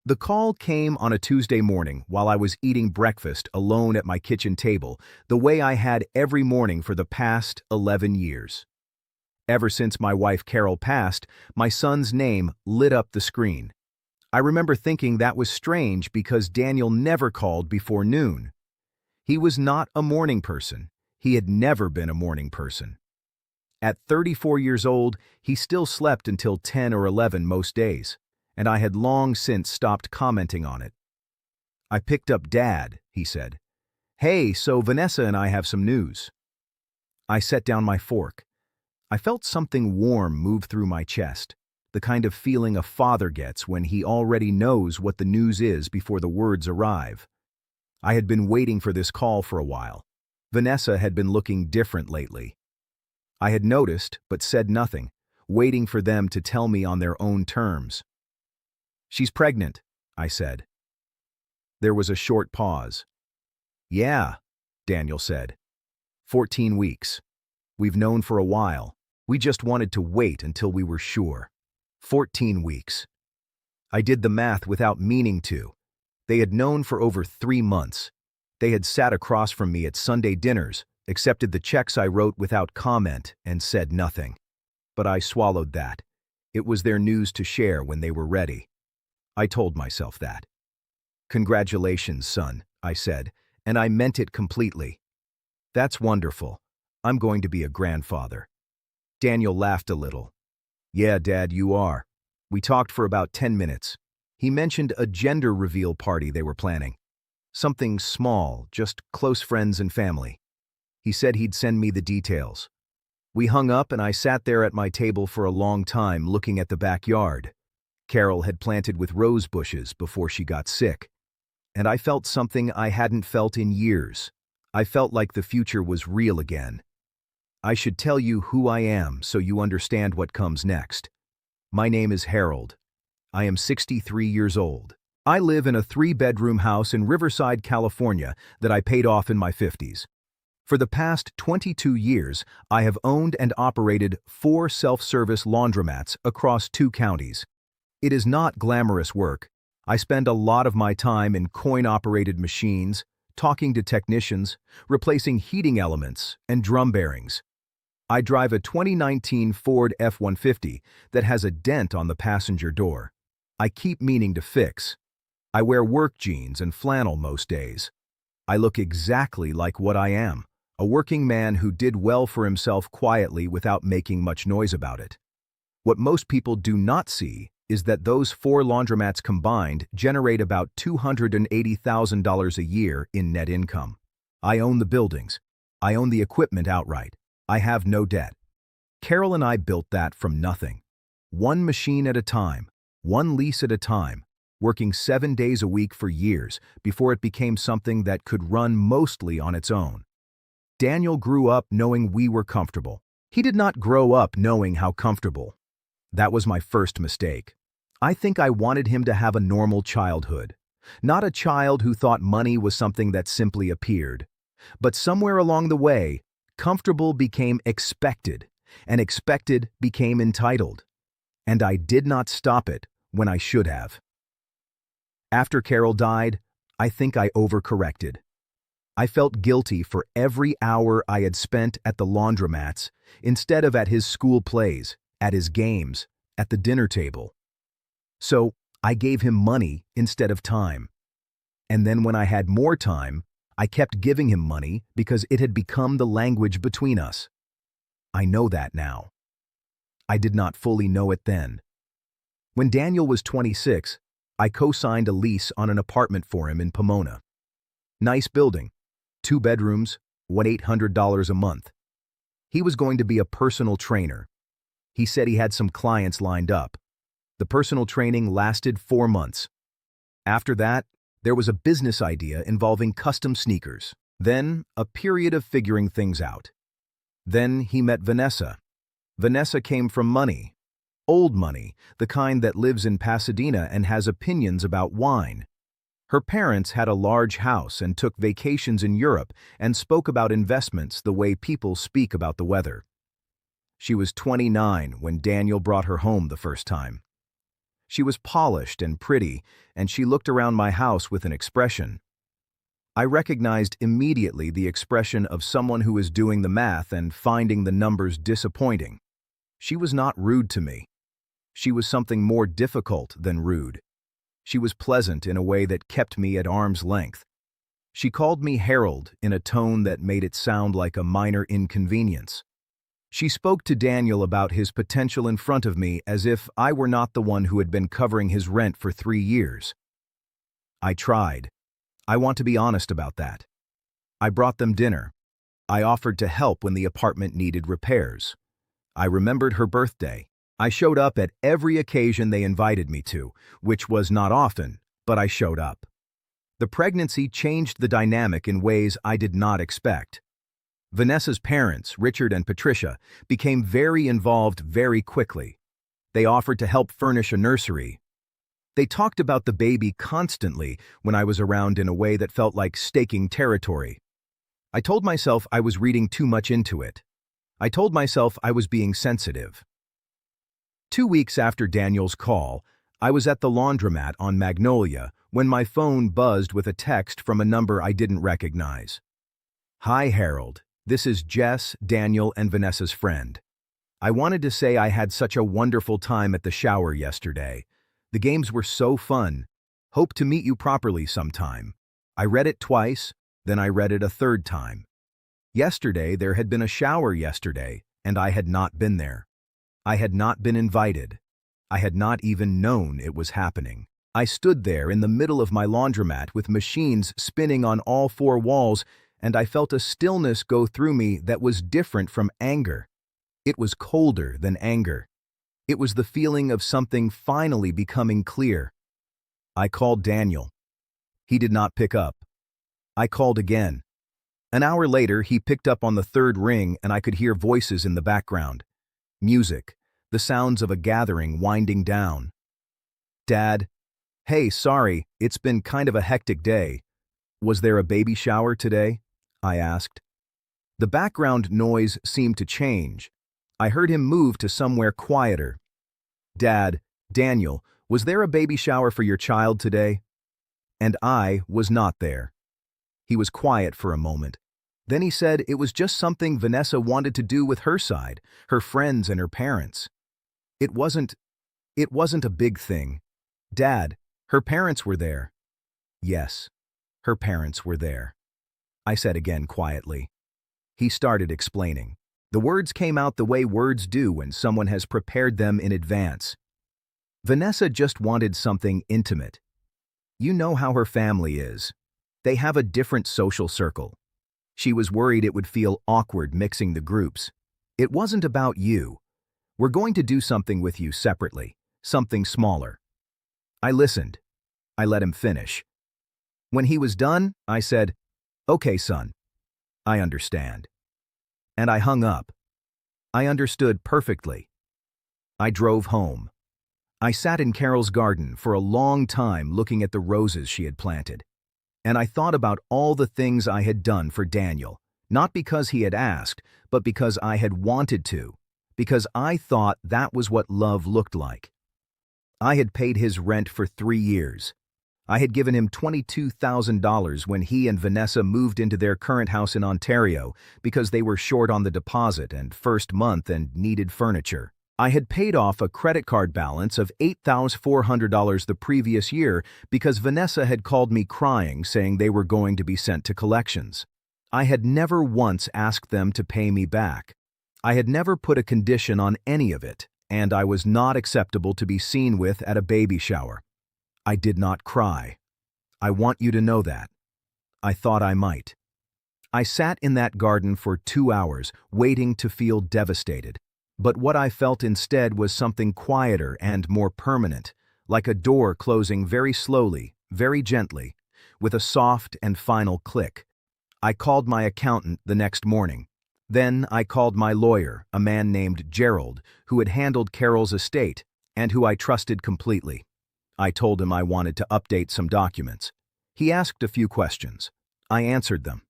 The call came on a Tuesday morning while I was eating breakfast alone at my kitchen table, the way I had every morning for the past 11 years. Ever since my wife Carol passed, my son's name lit up the screen. I remember thinking that was strange because Daniel never called before noon. He was not a morning person. He had never been a morning person. At 34 years old, he still slept until 10 or 11 most days, and I had long since stopped commenting on it. I picked up Dad, he said. Hey, so Vanessa and I have some news. I set down my fork. I felt something warm move through my chest, the kind of feeling a father gets when he already knows what the news is before the words arrive. I had been waiting for this call for a while. Vanessa had been looking different lately. I had noticed, but said nothing, waiting for them to tell me on their own terms. She's pregnant, I said. There was a short pause. Yeah, Daniel said. 14 weeks. We've known for a while. We just wanted to wait until we were sure. 14 weeks. I did the math without meaning to. They had known for over 3 months. They had sat across from me at Sunday dinners, accepted the checks I wrote without comment, and said nothing. But I swallowed that. It was their news to share when they were ready. I told myself that. Congratulations, son, I said, and I meant it completely. That's wonderful. I'm going to be a grandfather. Daniel laughed a little. Yeah, Dad, you are. We talked for about 10 minutes. He mentioned a gender reveal party they were planning. Something small, just close friends and family. He said he'd send me the details. We hung up and I sat there at my table for a long time looking at the backyard. Carol had planted with rose bushes before she got sick. And I felt something I hadn't felt in years. I felt like the future was real again. I should tell you who I am so you understand what comes next. My name is Harold. I am 63 years old. I live in a 3-bedroom house in Riverside, California that I paid off in my 50s. For the past 22 years, I have owned and operated 4 self-service laundromats across 2 counties. It is not glamorous work. I spend a lot of my time in coin-operated machines, talking to technicians, replacing heating elements, and drum bearings. I drive a 2019 Ford F-150 that has a dent on the passenger door. I keep meaning to fix. I wear work jeans and flannel most days. I look exactly like what I am, a working man who did well for himself quietly without making much noise about it. What most people do not see is that those 4 laundromats combined generate about $280,000 a year in net income. I own the buildings. I own the equipment outright. I have no debt. Carol and I built that from nothing. 1 machine at a time, 1 lease at a time, working 7 days a week for years before it became something that could run mostly on its own. Daniel grew up knowing we were comfortable. He did not grow up knowing how comfortable. That was my first mistake. I think I wanted him to have a normal childhood. Not a child who thought money was something that simply appeared. But somewhere along the way, comfortable became expected, and expected became entitled. And I did not stop it when I should have. After Carol died, I think I overcorrected. I felt guilty for every hour I had spent at the laundromats instead of at his school plays, at his games, at the dinner table. So I gave him money instead of time. And then when I had more time, I kept giving him money because it had become the language between us. I know that now. I did not fully know it then. When Daniel was 26, I co-signed a lease on an apartment for him in Pomona. Nice building, 2 bedrooms, $1,800 a month. He was going to be a personal trainer. He said he had some clients lined up. The personal training lasted 4 months. After that, there was a business idea involving custom sneakers. Then, a period of figuring things out. Then he met Vanessa. Vanessa came from money. Old money, the kind that lives in Pasadena and has opinions about wine. Her parents had a large house and took vacations in Europe and spoke about investments the way people speak about the weather. She was 29 when Daniel brought her home the first time. She was polished and pretty, and she looked around my house with an expression. I recognized immediately the expression of someone who is doing the math and finding the numbers disappointing. She was not rude to me. She was something more difficult than rude. She was pleasant in a way that kept me at arm's length. She called me Harold in a tone that made it sound like a minor inconvenience. She spoke to Daniel about his potential in front of me as if I were not the one who had been covering his rent for 3 years. I tried. I want to be honest about that. I brought them dinner. I offered to help when the apartment needed repairs. I remembered her birthday. I showed up at every occasion they invited me to, which was not often, but I showed up. The pregnancy changed the dynamic in ways I did not expect. Vanessa's parents, Richard and Patricia, became very involved very quickly. They offered to help furnish a nursery. They talked about the baby constantly when I was around in a way that felt like staking territory. I told myself I was reading too much into it. I told myself I was being sensitive. 2 weeks after Daniel's call, I was at the laundromat on Magnolia when my phone buzzed with a text from a number I didn't recognize. "Hi, Harold. This is Jess, Daniel, and Vanessa's friend. I wanted to say I had such a wonderful time at the shower yesterday. The games were so fun. Hope to meet you properly sometime." I read it twice, then I read it a third time. Yesterday, there had been a shower yesterday, and I had not been there. I had not been invited. I had not even known it was happening. I stood there in the middle of my laundromat with machines spinning on all 4 walls, and I felt a stillness go through me that was different from anger. It was colder than anger. It was the feeling of something finally becoming clear. I called Daniel. He did not pick up. I called again. An hour later, he picked up on the 3rd ring, and I could hear voices in the background. Music, the sounds of a gathering winding down. "Dad, hey, sorry, it's been kind of a hectic day. Was there a baby shower today?" I asked. The background noise seemed to change. I heard him move to somewhere quieter. "Dad, Daniel, was there a baby shower for your child today?" And I was not there. He was quiet for a moment. Then he said it was just something Vanessa wanted to do with her side, her friends and her parents. It wasn't a big thing. "Dad, her parents were there." "Yes, her parents were there," I said again quietly. He started explaining. The words came out the way words do when someone has prepared them in advance. "Vanessa just wanted something intimate. You know how her family is. They have a different social circle. She was worried it would feel awkward mixing the groups. It wasn't about you. We're going to do something with you separately, something smaller." I listened. I let him finish. When he was done, I said, "Okay, son. I understand." And I hung up. I understood perfectly. I drove home. I sat in Carol's garden for a long time looking at the roses she had planted. And I thought about all the things I had done for Daniel, not because he had asked, but because I had wanted to, because I thought that was what love looked like. I had paid his rent for 3 years. I had given him $22,000 when he and Vanessa moved into their current house in Ontario because they were short on the deposit and first month and needed furniture. I had paid off a credit card balance of $8,400 the previous year because Vanessa had called me crying saying they were going to be sent to collections. I had never once asked them to pay me back. I had never put a condition on any of it, and I was not acceptable to be seen with at a baby shower. I did not cry. I want you to know that. I thought I might. I sat in that garden for 2 hours, waiting to feel devastated. But what I felt instead was something quieter and more permanent, like a door closing very slowly, very gently, with a soft and final click. I called my accountant the next morning. Then I called my lawyer, a man named Gerald, who had handled Carol's estate and who I trusted completely. I told him I wanted to update some documents. He asked a few questions. I answered them.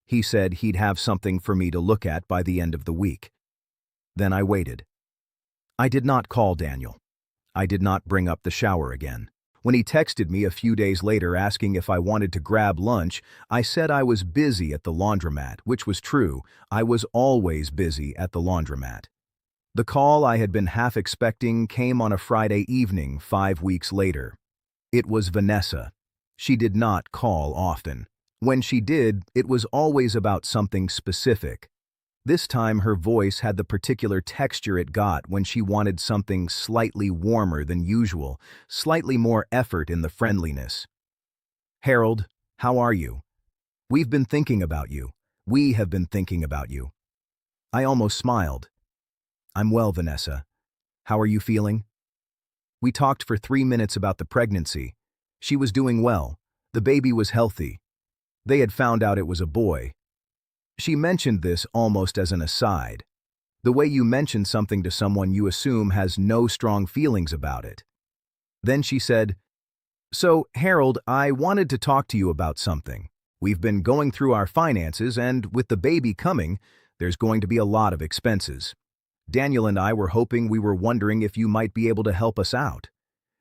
He said he'd have something for me to look at by the end of the week. Then I waited. I did not call Daniel. I did not bring up the shower again. When he texted me a few days later asking if I wanted to grab lunch, I said I was busy at the laundromat, which was true. I was always busy at the laundromat. The call I had been half expecting came on a Friday evening 5 weeks later. It was Vanessa. She did not call often. When she did, it was always about something specific. This time her voice had the particular texture it got when she wanted something slightly warmer than usual, slightly more effort in the friendliness. "Harold, how are you? We've been thinking about you. We have been thinking about you." I almost smiled. "I'm well, Vanessa. How are you feeling?" We talked for 3 minutes about the pregnancy. She was doing well. The baby was healthy. They had found out it was a boy. She mentioned this almost as an aside. The way you mention something to someone you assume has no strong feelings about it. Then she said, "So, Harold, I wanted to talk to you about something. We've been going through our finances, and with the baby coming, there's going to be a lot of expenses. Daniel and I were wondering if you might be able to help us out.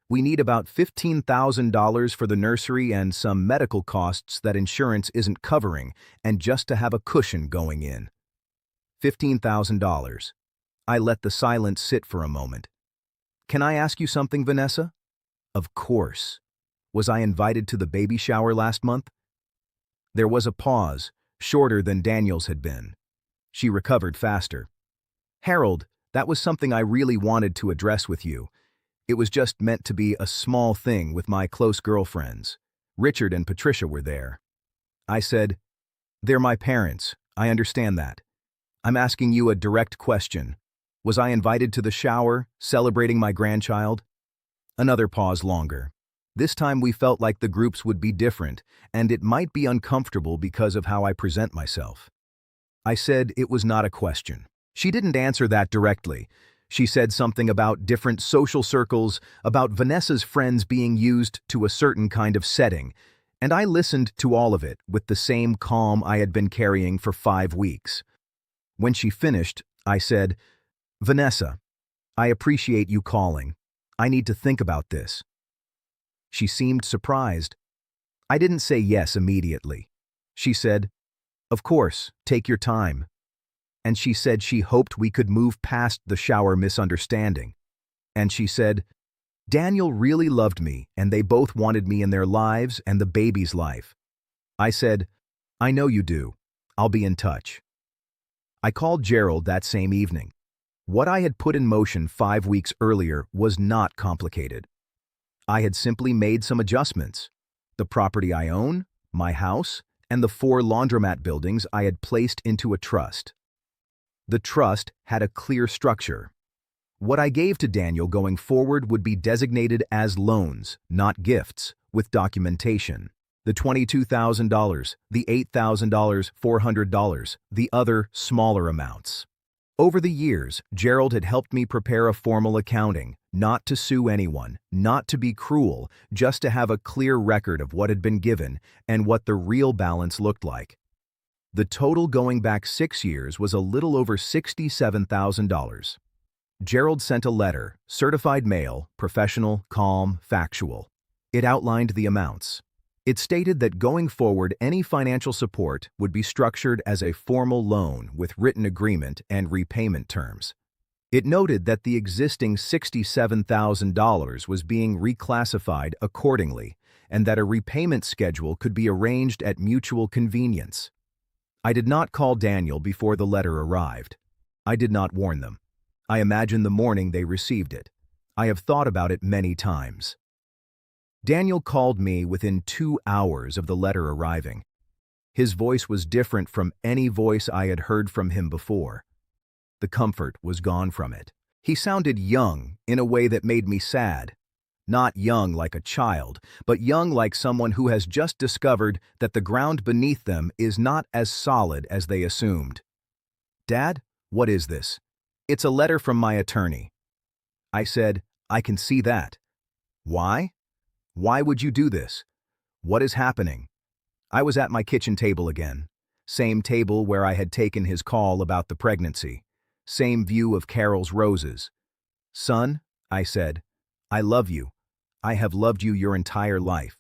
We need about $15,000 for the nursery and some medical costs that insurance isn't covering, and just to have a cushion going in." $15,000. I let the silence sit for a moment. "Can I ask you something, Vanessa?" "Of course. Was I invited to the baby shower last month?" There was a pause, shorter than Daniel's had been. She recovered faster. "Harold, that was something I really wanted to address with you. It was just meant to be a small thing with my close girlfriends. Richard and Patricia were there." I said, "They're my parents. I understand that. I'm asking you a direct question. Was I invited to the shower, celebrating my grandchild?" Another pause longer. This time we felt like the groups would be different, and it might be uncomfortable because of how I present myself. I said it was not a question. She didn't answer that directly. She said something about different social circles, about Vanessa's friends being used to a certain kind of setting, and I listened to all of it with the same calm I had been carrying for 5 weeks. When she finished, I said, "Vanessa, I appreciate you calling. I need to think about this." She seemed surprised. I didn't say yes immediately. She said, "Of course, take your time." And she said she hoped we could move past the shower misunderstanding. And she said, "Daniel really loved me, and they both wanted me in their lives and the baby's life." I said, "I know you do. I'll be in touch." I called Gerald that same evening. What I had put in motion 5 weeks earlier was not complicated. I had simply made some adjustments. The property I own, my house, and the 4 laundromat buildings I had placed into a trust. The trust had a clear structure. What I gave to Daniel going forward would be designated as loans, not gifts, with documentation. The $22,000, the $8,000, $400, the other smaller amounts. Over the years, Gerald had helped me prepare a formal accounting, not to sue anyone, not to be cruel, just to have a clear record of what had been given and what the real balance looked like. The total going back 6 years was a little over $67,000. Gerald sent a letter, certified mail, professional, calm, factual. It outlined the amounts. It stated that going forward any financial support would be structured as a formal loan with written agreement and repayment terms. It noted that the existing $67,000 was being reclassified accordingly and that a repayment schedule could be arranged at mutual convenience. I did not call Daniel before the letter arrived. I did not warn them. I imagined the morning they received it. I have thought about it many times. Daniel called me within 2 hours of the letter arriving. His voice was different from any voice I had heard from him before. The comfort was gone from it. He sounded young in a way that made me sad. Not young like a child, but young like someone who has just discovered that the ground beneath them is not as solid as they assumed. "Dad, what is this?" "It's a letter from my attorney." I said, "I can see that." "Why? Why would you do this? What is happening?" I was at my kitchen table again. Same table where I had taken his call about the pregnancy. Same view of Carol's roses. "Son," I said, I love you. I have loved you your entire life.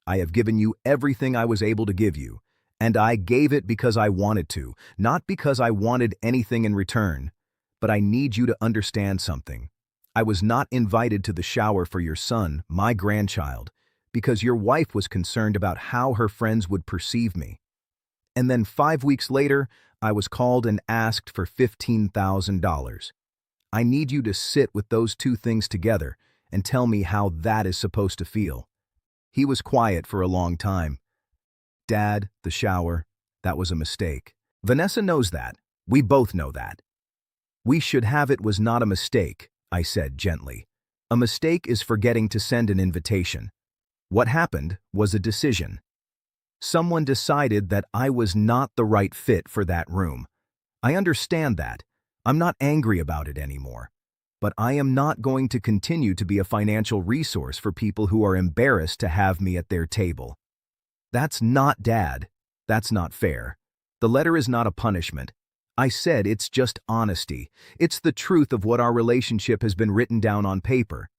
I have given you everything I was able to give you, and I gave it because I wanted to, not because I wanted anything in return. But I need you to understand something. I was not invited to the shower for your son, my grandchild, because your wife was concerned about how her friends would perceive me. And then 5 weeks later, I was called and asked for $15,000. I need you to sit with those two things together and tell me how that is supposed to feel. He was quiet for a long time. Dad, the shower, that was a mistake. Vanessa knows that. We both know that. We should have it was not a mistake, I said gently. A mistake is forgetting to send an invitation. What happened was a decision. Someone decided that I was not the right fit for that room. I understand that. I'm not angry about it anymore. But I am not going to continue to be a financial resource for people who are embarrassed to have me at their table. That's not Dad. That's not fair. The letter is not a punishment. I said it's just honesty. It's the truth of what our relationship has been written down on paper.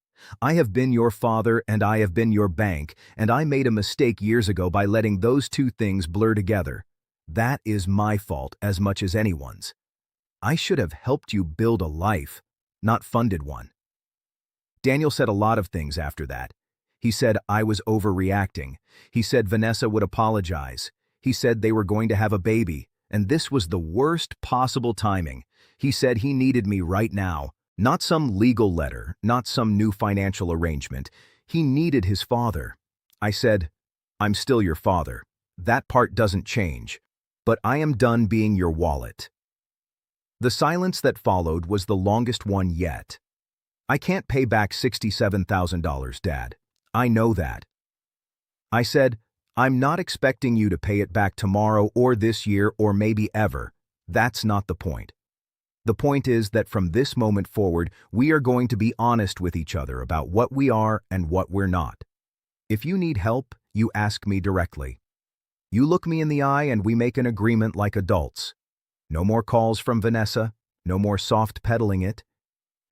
I have been your father and I have been your bank, and I made a mistake years ago by letting those two things blur together. That is my fault as much as anyone's. I should have helped you build a life, not funded one. Daniel said a lot of things after that. He said I was overreacting. He said Vanessa would apologize. He said they were going to have a baby, and this was the worst possible timing. He said he needed me right now. Not some legal letter, not some new financial arrangement. He needed his father. I said, I'm still your father. That part doesn't change. But I am done being your wallet. The silence that followed was the longest one yet. I can't pay back $67,000, Dad. I know that. I said, I'm not expecting you to pay it back tomorrow or this year or maybe ever. That's not the point. The point is that from this moment forward, we are going to be honest with each other about what we are and what we're not. If you need help, you ask me directly. You look me in the eye and we make an agreement like adults. No more calls from Vanessa, no more soft peddling it.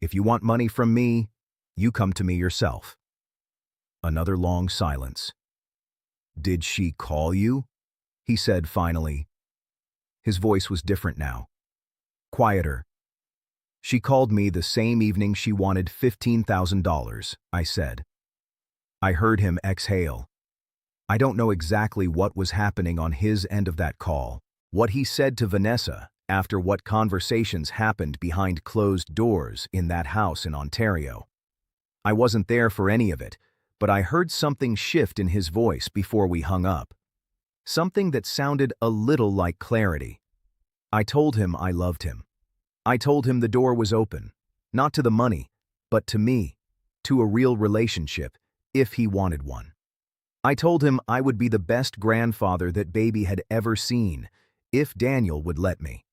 If you want money from me, you come to me yourself. Another long silence. Did she call you? He said finally. His voice was different now. Quieter. She called me the same evening she wanted $15,000, I said. I heard him exhale. I don't know exactly what was happening on his end of that call, what he said to Vanessa after what conversations happened behind closed doors in that house in Ontario. I wasn't there for any of it, but I heard something shift in his voice before we hung up. Something that sounded a little like clarity. I told him I loved him. I told him the door was open, not to the money, but to me, to a real relationship, if he wanted one. I told him I would be the best grandfather that baby had ever seen, if Daniel would let me.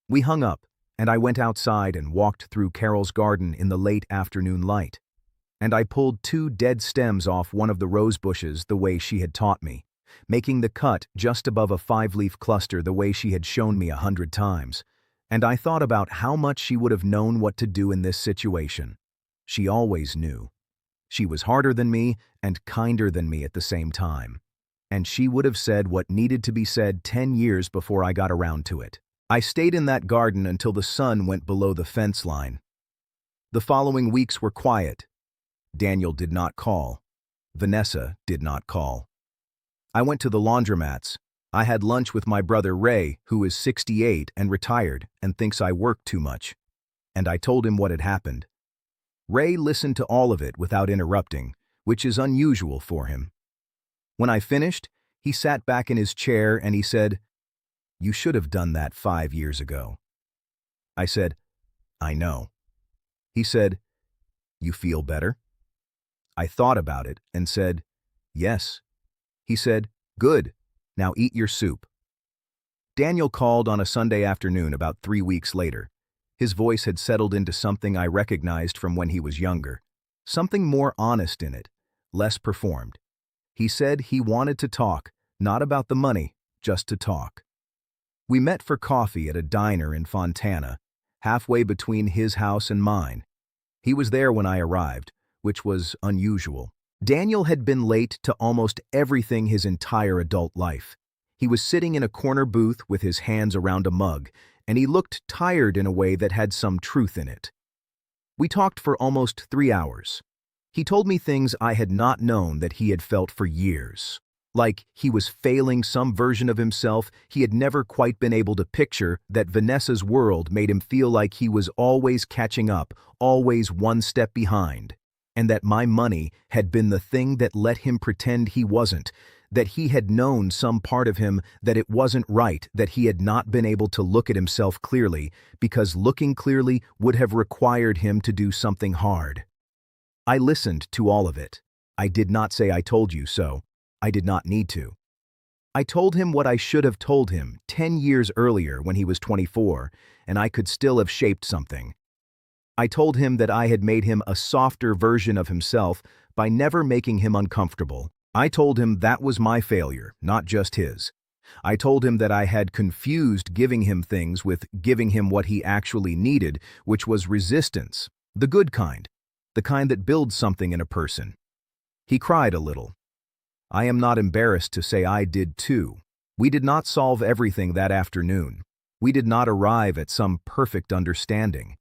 We hung up, and I went outside and walked through Carol's garden in the late afternoon light. And I pulled 2 dead stems off one of the rose bushes the way she had taught me, making the cut just above a 5-leaf cluster the way she had shown me 100 times. And I thought about how much she would have known what to do in this situation. She always knew. She was harder than me and kinder than me at the same time. And she would have said what needed to be said 10 years before I got around to it. I stayed in that garden until the sun went below the fence line. The following weeks were quiet. Daniel did not call. Vanessa did not call. I went to the laundromats. I had lunch with my brother Ray, who is 68 and retired and thinks I work too much. And I told him what had happened. Ray listened to all of it without interrupting, which is unusual for him. When I finished, he sat back in his chair and he said, "You should have done that 5 years ago." I said, "I know." He said, "You feel better?" I thought about it and said, "Yes." He said, "Good. Now eat your soup." Daniel called on a Sunday afternoon about 3 weeks later. His voice had settled into something I recognized from when he was younger. Something more honest in it, less performed. He said he wanted to talk, not about the money, just to talk. We met for coffee at a diner in Fontana, halfway between his house and mine. He was there when I arrived, which was unusual. Daniel had been late to almost everything his entire adult life. He was sitting in a corner booth with his hands around a mug, and he looked tired in a way that had some truth in it. We talked for almost 3 hours. He told me things I had not known that he had felt for years. Like he was failing some version of himself he had never quite been able to picture, that Vanessa's world made him feel like he was always catching up, always one step behind, and that my money had been the thing that let him pretend he wasn't, that he had known some part of him that it wasn't right, that he had not been able to look at himself clearly, because looking clearly would have required him to do something hard. I listened to all of it. I did not say I told you so. I did not need to. I told him what I should have told him 10 years earlier when he was 24, and I could still have shaped something. I told him that I had made him a softer version of himself by never making him uncomfortable. I told him that was my failure, not just his. I told him that I had confused giving him things with giving him what he actually needed, which was resistance, the good kind, the kind that builds something in a person. He cried a little. I am not embarrassed to say I did too. We did not solve everything that afternoon. We did not arrive at some perfect understanding.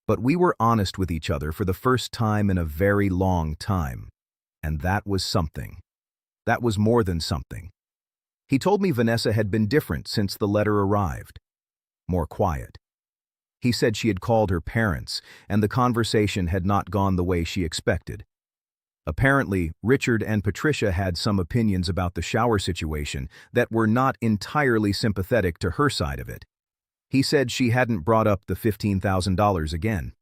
But we were honest with each other for the first time in a very long time. And that was something. That was more than something. He told me Vanessa had been different since the letter arrived. More quiet. He said she had called her parents, and the conversation had not gone the way she expected. Apparently, Richard and Patricia had some opinions about the shower situation that were not entirely sympathetic to her side of it. He said she hadn't brought up the $15,000 again.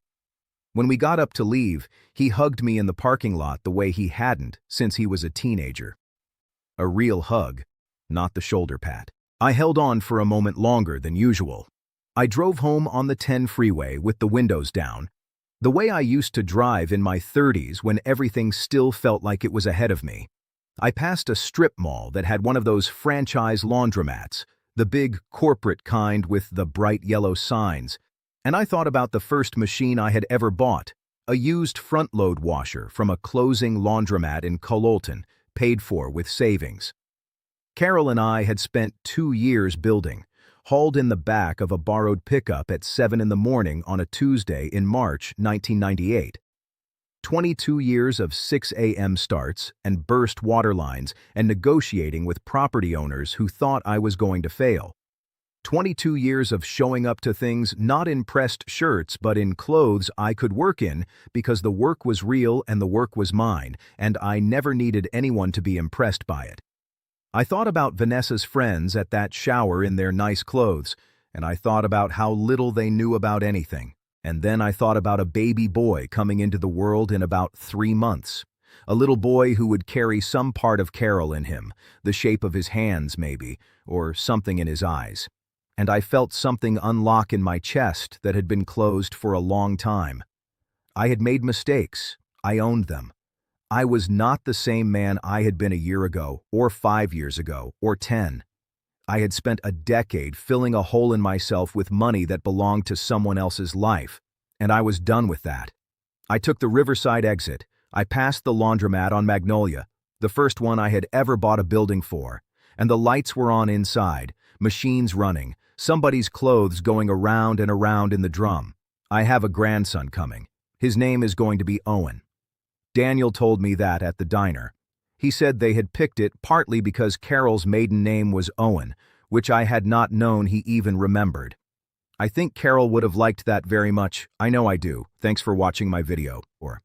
When we got up to leave, he hugged me in the parking lot the way he hadn't since he was a teenager. A real hug, not the shoulder pat. I held on for a moment longer than usual. I drove home on the 10 freeway with the windows down, the way I used to drive in my 30s when everything still felt like it was ahead of me. I passed a strip mall that had one of those franchise laundromats, the big corporate kind with the bright yellow signs, and I thought about the first machine I had ever bought, a used front-load washer from a closing laundromat in Cololton, paid for with savings. Carol and I had spent 2 years building, hauled in the back of a borrowed pickup at 7 in the morning on a Tuesday in March 1998. 22 years of 6 a.m. starts and burst water lines and negotiating with property owners who thought I was going to fail. 22 years of showing up to things not in pressed shirts but in clothes I could work in because the work was real and the work was mine, and I never needed anyone to be impressed by it. I thought about Vanessa's friends at that shower in their nice clothes, and I thought about how little they knew about anything. And then I thought about a baby boy coming into the world in about 3 months. A little boy who would carry some part of Carol in him, the shape of his hands maybe, or something in his eyes. And I felt something unlock in my chest that had been closed for a long time. I had made mistakes. I owned them. I was not the same man I had been a year ago, or 5 years ago, or 10. I had spent a decade filling a hole in myself with money that belonged to someone else's life, and I was done with that. I took the Riverside exit. I passed the laundromat on Magnolia, the first one I had ever bought a building for, and the lights were on inside, machines running, somebody's clothes going around and around in the drum. I have a grandson coming. His name is going to be Owen. Daniel told me that at the diner. He said they had picked it partly because Carol's maiden name was Owen, which I had not known he even remembered. I think Carol would have liked that very much. I know I do. Thanks for watching my video. Or